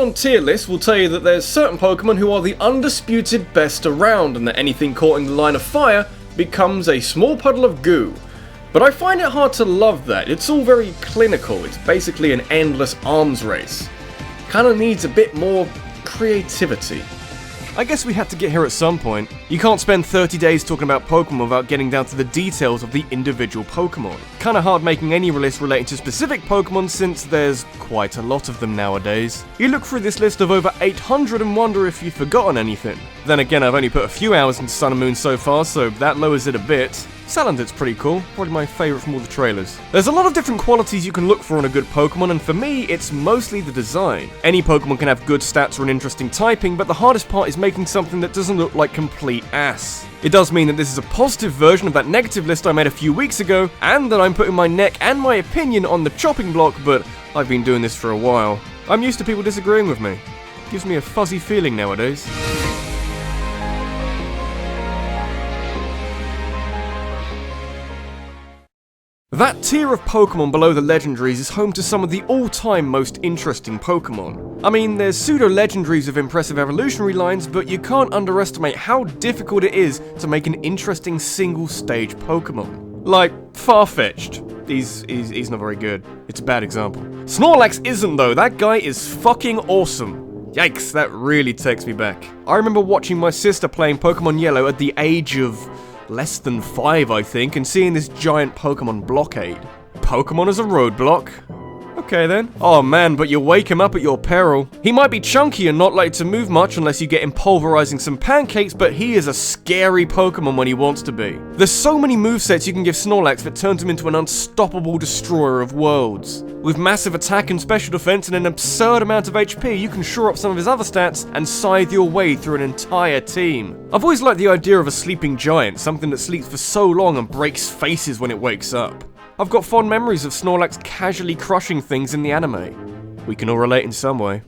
Pokemon tier list will tell you that there's certain Pokemon who are the undisputed best around, and that anything caught in the line of fire becomes a small puddle of goo. But I find it hard to love that. It's all very clinical. It's basically an endless arms race. Kinda needs a bit more creativity. I guess we had to get here at some point. You can't spend 30 days talking about Pokemon without getting down to the details of the individual Pokemon. Kinda hard making any list relating to specific Pokemon since there's quite a lot of them nowadays. You look through this list of over 800 and wonder if you've forgotten anything. Then again, I've only put a few hours into Sun and Moon so far, so that lowers it a bit. Salandit's pretty cool, probably my favourite from all the trailers. There's a lot of different qualities you can look for in a good Pokemon, and for me, it's mostly the design. Any Pokemon can have good stats or an interesting typing, but the hardest part is making something that doesn't look like complete ass. It does mean that this is a positive version of that negative list I made a few weeks ago, and that I'm putting my neck and my opinion on the chopping block, but I've been doing this for a while. I'm used to people disagreeing with me. Gives me a fuzzy feeling nowadays. That tier of Pokemon below the legendaries is home to some of the all-time most interesting Pokemon. I mean, there's pseudo-legendaries with impressive evolutionary lines, but you can't underestimate how difficult it is to make an interesting single-stage Pokemon. Like, Farfetch'd. He's not very good. It's a bad example. Snorlax isn't though, that guy is fucking awesome. Yikes, that really takes me back. I remember watching my sister playing Pokemon Yellow at the age of less than 5, I think, and seeing this giant Pokemon blockade. Pokemon as a roadblock? Okay then. Oh man, but you wake him up at your peril. He might be chunky and not likely to move much unless you get him pulverizing some pancakes, but he is a scary Pokemon when he wants to be. There's so many movesets you can give Snorlax that turns him into an unstoppable destroyer of worlds. With massive attack and special defense and an absurd amount of HP, you can shore up some of his other stats and scythe your way through an entire team. I've always liked the idea of a sleeping giant, something that sleeps for so long and breaks faces when it wakes up. I've got fond memories of Snorlax casually crushing things in the anime. We can all relate in some way.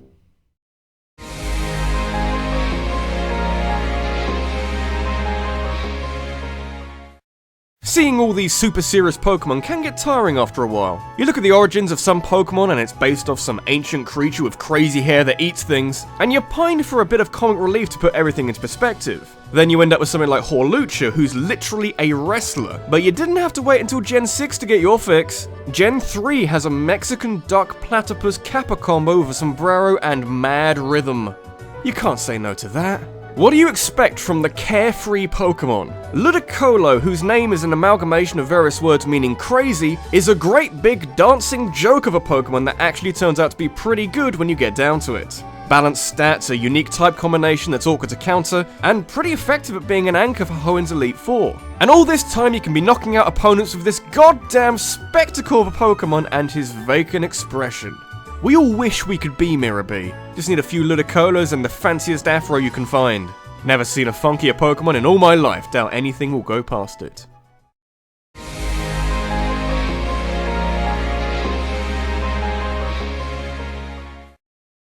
Seeing all these super serious Pokemon can get tiring after a while. You look at the origins of some Pokemon and it's based off some ancient creature with crazy hair that eats things, and you pine for a bit of comic relief to put everything into perspective. Then you end up with something like Horlucha, who's literally a wrestler. But you didn't have to wait until Gen 6 to get your fix. Gen 3 has a Mexican duck platypus kappa combo with a sombrero and mad rhythm. You can't say no to that. What do you expect from the carefree Pokemon? Ludicolo, whose name is an amalgamation of various words meaning crazy, is a great big dancing joke of a Pokemon that actually turns out to be pretty good when you get down to it. Balanced stats, a unique type combination that's awkward to counter, and pretty effective at being an anchor for Hoenn's Elite Four. And all this time you can be knocking out opponents with this goddamn spectacle of a Pokemon and his vacant expression. We all wish we could be Mirabee. Just need a few Ludicolos and the fanciest afro you can find. Never seen a funkier Pokemon in all my life, doubt anything will go past it.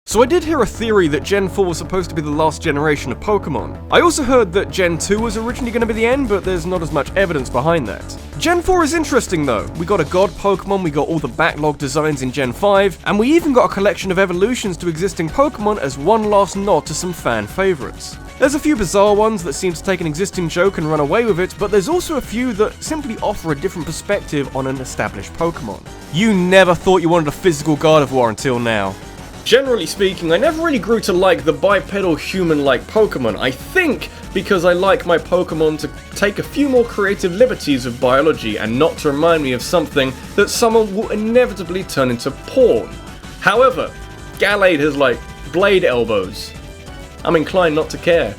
So I did hear a theory that Gen 4 was supposed to be the last generation of Pokemon. I also heard that Gen 2 was originally going to be the end, but there's not as much evidence behind that. Gen 4 is interesting though. We got a God Pokemon, we got all the backlog designs in Gen 5, and we even got a collection of evolutions to existing Pokemon as one last nod to some fan favourites. There's a few bizarre ones that seem to take an existing joke and run away with it, but there's also a few that simply offer a different perspective on an established Pokemon. You never thought you wanted a physical Gardevoir until now. Generally speaking, I never really grew to like the bipedal human-like Pokemon. I think because I like my Pokemon to take a few more creative liberties with biology and not to remind me of something that someone will inevitably turn into porn. However, Gallade has like blade elbows. I'm inclined not to care.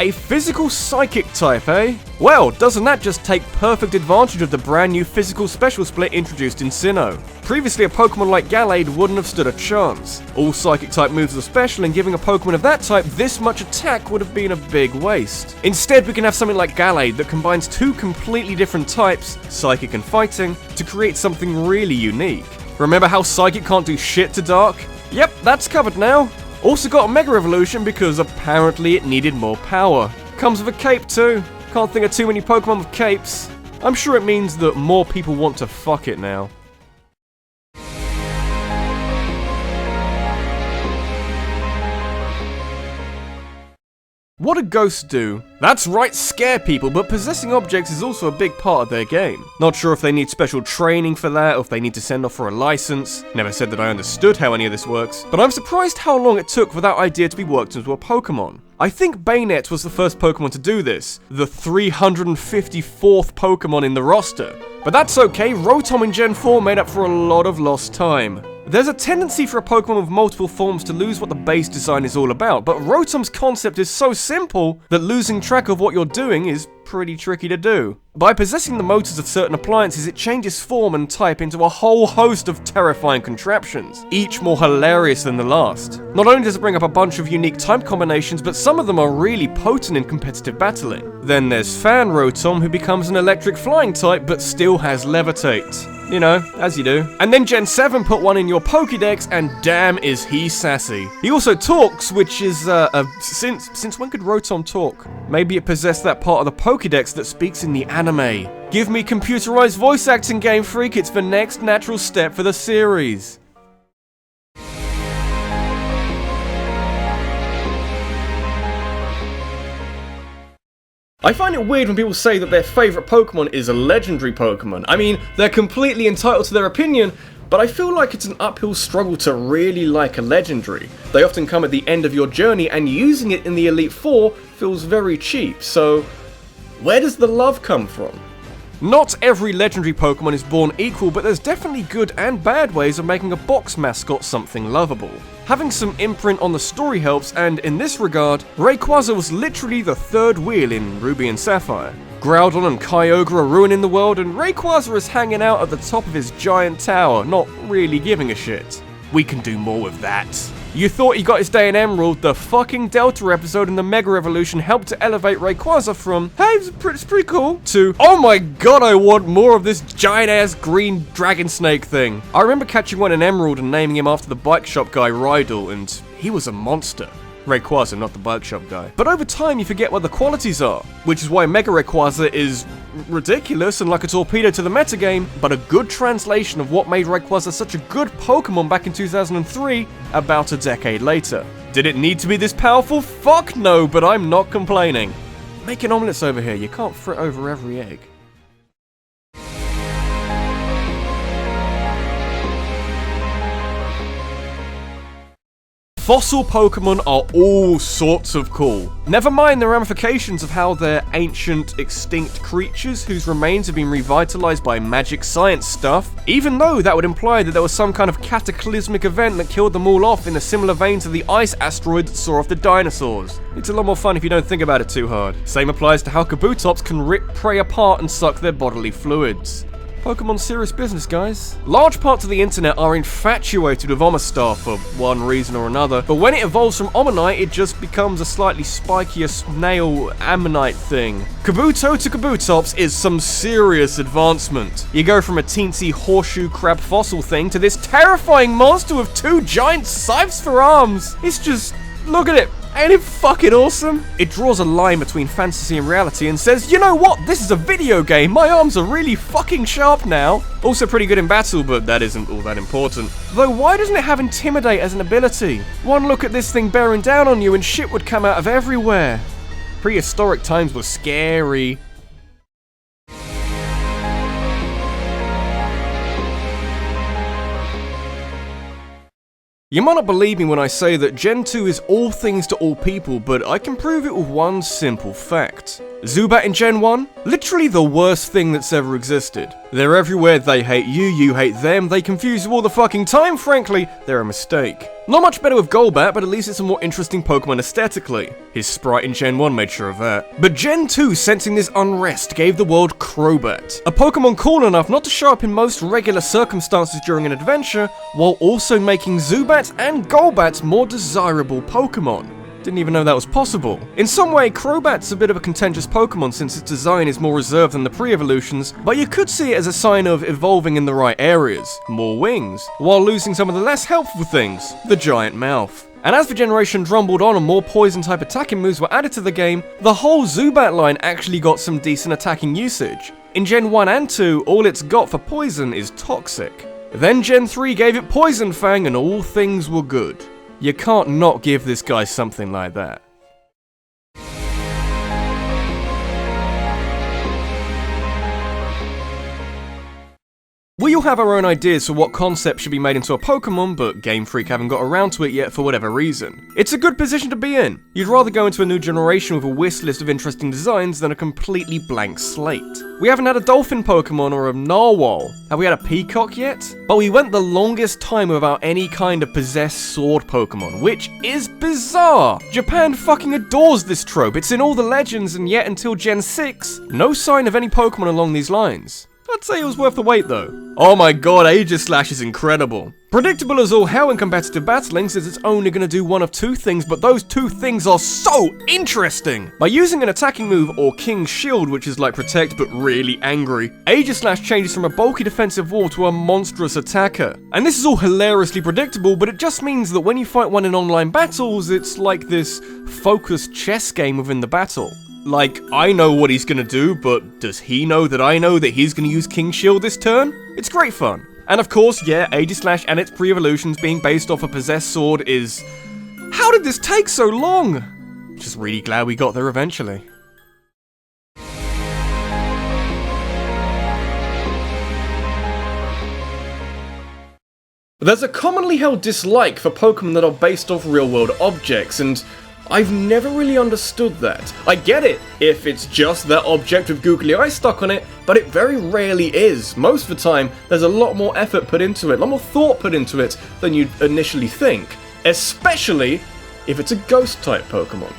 A physical psychic type, eh? Well, doesn't that just take perfect advantage of the brand new physical special split introduced in Sinnoh? Previously, a Pokemon like Gallade wouldn't have stood a chance. All psychic type moves are special, and giving a Pokemon of that type this much attack would have been a big waste. Instead, we can have something like Gallade that combines two completely different types, psychic and fighting, to create something really unique. Remember how psychic can't do shit to dark? Yep, that's covered now. Also got a Mega Evolution because apparently it needed more power. Comes with a cape too. Can't think of too many Pokemon with capes. I'm sure it means that more people want to fuck it now. what do ghosts do? That's right, scare people, but possessing objects is also a big part of their game. Not sure if they need special training for that, or if they need to send off for a license. Never said that I understood how any of this works, but I'm surprised how long it took for that idea to be worked into a Pokemon. I think Baynet was the first Pokemon to do this, the 354th Pokemon in the roster. But that's okay, Rotom in Gen 4 made up for a lot of lost time. There's a tendency for a Pokemon with multiple forms to lose what the base design is all about, but Rotom's concept is so simple that losing track of what you're doing is pretty tricky to do. By possessing the motors of certain appliances, it changes form and type into a whole host of terrifying contraptions, each more hilarious than the last. Not only does it bring up a bunch of unique type combinations, but some of them are really potent in competitive battling. Then there's Fan Rotom, who becomes an electric flying type but still has Levitate. You know, as you do. And then Gen 7 put one in your Pokédex, and damn is he sassy. He also talks, which is, since when could Rotom talk? Maybe it possessed that part of the Pokédex that speaks in the anime. Give me computerized voice acting, Game Freak, it's the next natural step for the series. I find it weird when people say that their favourite Pokemon is a legendary Pokemon. I mean, they're completely entitled to their opinion, but I feel like it's an uphill struggle to really like a legendary. They often come at the end of your journey, and using it in the Elite Four feels very cheap, so where does the love come from? Not every legendary Pokemon is born equal, but there's definitely good and bad ways of making a box mascot something lovable. Having some imprint on the story helps, and in this regard, Rayquaza was literally the third wheel in Ruby and Sapphire. Groudon and Kyogre are ruining the world, and Rayquaza is hanging out at the top of his giant tower, not really giving a shit. We can do more with that. You thought he got his day in Emerald? The fucking Delta episode in the Mega Evolution helped to elevate Rayquaza from, hey, it's pretty cool, to, oh my god, I want more of this giant-ass green dragon snake thing. I remember catching one in Emerald and naming him after the bike shop guy Rydell, and he was a monster. Rayquaza, not the bike shop guy. But over time, you forget what the qualities are, which is why Mega Rayquaza is ridiculous and like a torpedo to the metagame, but a good translation of what made Rayquaza such a good Pokemon back in 2003, about a decade later. Did it need to be this powerful? Fuck no, but I'm not complaining. Making omelets over here, you can't fret over every egg. Fossil Pokemon are all sorts of cool. Never mind the ramifications of how they're ancient, extinct creatures whose remains have been revitalized by magic science stuff, even though that would imply that there was some kind of cataclysmic event that killed them all off in a similar vein to the ice asteroid that saw off the dinosaurs. It's a lot more fun if you don't think about it too hard. Same applies to how Kabutops can rip prey apart and suck their bodily fluids. Pokemon's serious business, guys. Large parts of the internet are infatuated with Omastar for one reason or another, but when it evolves from Omanyte, it just becomes a slightly spikier snail ammonite thing. Kabuto to Kabutops is some serious advancement. You go from a teensy horseshoe crab fossil thing to this terrifying monster with two giant scythes for arms. It's just, look at it. Ain't it fucking awesome? It draws a line between fantasy and reality and says, you know what, this is a video game, my arms are really fucking sharp now. Also pretty good in battle, but that isn't all that important. Though why doesn't it have Intimidate as an ability? One look at this thing bearing down on you and shit would come out of everywhere. Prehistoric times were scary. You might not believe me when I say that Gen 2 is all things to all people, but I can prove it with one simple fact. Zubat in Gen 1? Literally the worst thing that's ever existed. They're everywhere, they hate you, you hate them, they confuse you all the fucking time, frankly, they're a mistake. Not much better with Golbat, but at least it's a more interesting Pokemon aesthetically. His sprite in Gen 1 made sure of that. But Gen 2, sensing this unrest, gave the world Crobat. A Pokemon cool enough not to show up in most regular circumstances during an adventure, while also making Zubats and Golbats more desirable Pokemon. Didn't even know that was possible. In some way, Crobat's a bit of a contentious Pokemon since its design is more reserved than the pre-evolutions, but you could see it as a sign of evolving in the right areas, more wings, while losing some of the less helpful things, the giant mouth. And as the generation rumbled on and more poison-type attacking moves were added to the game, the whole Zubat line actually got some decent attacking usage. In Gen 1 and 2, all it's got for poison is Toxic. Then Gen 3 gave it Poison Fang and all things were good. You can't not give this guy something like that. all have our own ideas for what concept should be made into a Pokemon, but Game Freak haven't got around to it yet for whatever reason. It's a good position to be in. You'd rather go into a new generation with a wish list of interesting designs than a completely blank slate. We haven't had a dolphin Pokemon or a narwhal. Have we had a peacock yet? But we went the longest time without any kind of possessed sword Pokemon, which is bizarre. Japan fucking adores this trope. It's in all the legends, and yet until Gen 6, no sign of any Pokemon along these lines. I'd say it was worth the wait though. Oh my god, Aegislash is incredible. Predictable as all hell in competitive battling, since it's only going to do one of two things, but those two things are so interesting! By using an attacking move or King's Shield, which is like Protect but really angry, Aegislash changes from a bulky defensive wall to a monstrous attacker. And this is all hilariously predictable, but it just means that when you fight one in online battles, it's like this focused chess game within the battle. Like, I know what he's gonna do, but does he know that he's gonna use King's Shield this turn? It's great fun. And of course, yeah, Aegislash and its pre-evolutions being based off a possessed sword is... How did this take so long? Just really glad we got there eventually. There's a commonly held dislike for Pokemon that are based off real-world objects, and I've never really understood that. I get it if it's just that object with googly eyes stuck on it, but it very rarely is. Most of the time, there's a lot more effort put into it, a lot more thought put into it than you'd initially think. Especially if it's a ghost-type Pokemon.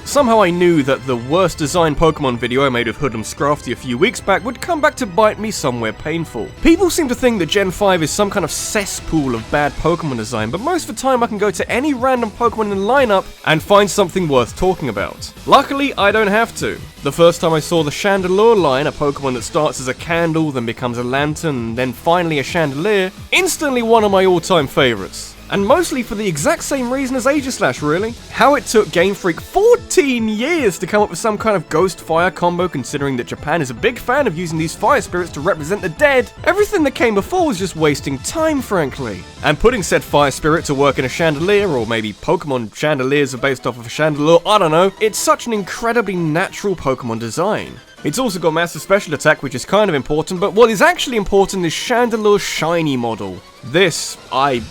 Somehow I knew that the worst designed Pokemon video I made of Hoodlum Scrafty a few weeks back would come back to bite me somewhere painful. People seem to think that Gen 5 is some kind of cesspool of bad Pokemon design, but most of the time I can go to any random Pokemon in the lineup and find something worth talking about. Luckily, I don't have to. The first time I saw the Chandelure line, a Pokemon that starts as a candle, then becomes a lantern, and then finally a chandelier, instantly one of my all-time favourites. And mostly for the exact same reason as Aegislash, really. How it took Game Freak 14 years to come up with some kind of ghost-fire combo, considering that Japan is a big fan of using these fire spirits to represent the dead. Everything that came before was just wasting time, frankly. And putting said fire spirit to work in a chandelier, or maybe Pokemon chandeliers are based off of a chandelure, I don't know. It's such an incredibly natural Pokemon design. It's also got massive special attack, which is kind of important, but what is actually important is Chandelure's shiny model. This, I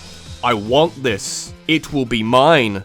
want this. It will be mine.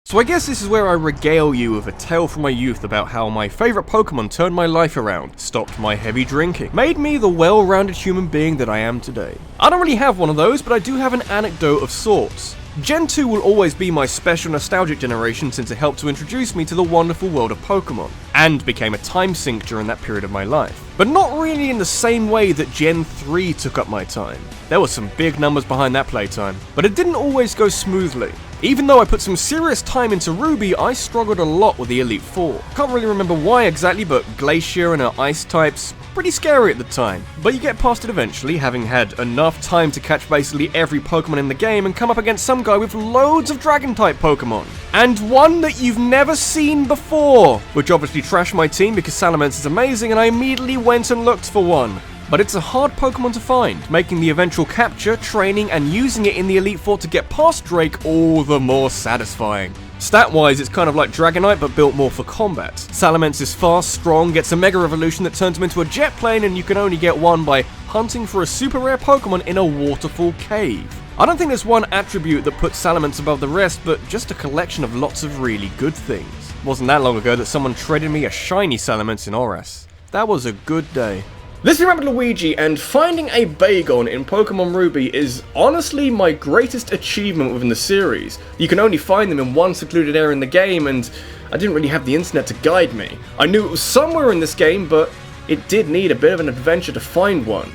So I guess this is where I regale you with a tale from my youth about how my favourite Pokemon turned my life around, stopped my heavy drinking, made me the well-rounded human being that I am today. I don't really have one of those, but I do have an anecdote of sorts. Gen 2 will always be my special nostalgic generation since it helped to introduce me to the wonderful world of Pokemon, and became a time sink during that period of my life. But not really in the same way that Gen 3 took up my time. There were some big numbers behind that playtime, but it didn't always go smoothly. Even though I put some serious time into Ruby, I struggled a lot with the Elite Four. Can't really remember why exactly, but Glacier and her ice types, pretty scary at the time. But you get past it eventually, having had enough time to catch basically every Pokemon in the game and come up against some guy with loads of Dragon-type Pokemon. And one that you've never seen before! Which obviously trashed my team because Salamence is amazing and I immediately went and looked for one. But it's a hard Pokemon to find, making the eventual capture, training, and using it in the Elite Four to get past Drake all the more satisfying. Stat-wise, it's kind of like Dragonite, but built more for combat. Salamence is fast, strong, gets a Mega Evolution that turns him into a jet plane, and you can only get one by hunting for a super rare Pokemon in a waterfall cave. I don't think there's one attribute that puts Salamence above the rest, but just a collection of lots of really good things. It wasn't that long ago that someone traded me a shiny Salamence in Oras. That was a good day. This is RabbidLuigi, and finding a Bagon in Pokemon Ruby is honestly my greatest achievement within the series. You can only find them in one secluded area in the game, and I didn't really have the internet to guide me. I knew it was somewhere in this game, but it did need a bit of an adventure to find one.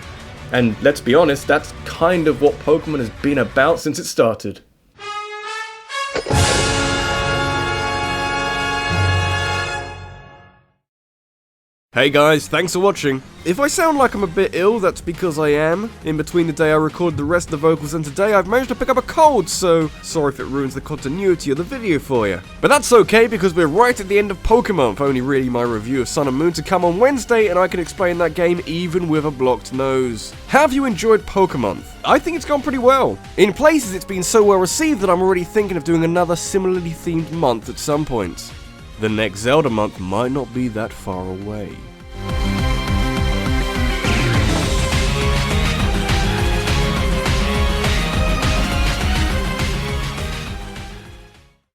And let's be honest, that's kind of what Pokemon has been about since it started. Hey guys, thanks for watching. If I sound like I'm a bit ill, that's because I am. In between the day I recorded the rest of the vocals and today I've managed to pick up a cold, so sorry if it ruins the continuity of the video for you. But that's okay because we're right at the end of Pokemon, only really my review of Sun and Moon to come on Wednesday and I can explain that game even with a blocked nose. Have you enjoyed Pokemon? I think it's gone pretty well. In places it's been so well received that I'm already thinking of doing another similarly themed month at some point. the next Zelda month might not be that far away.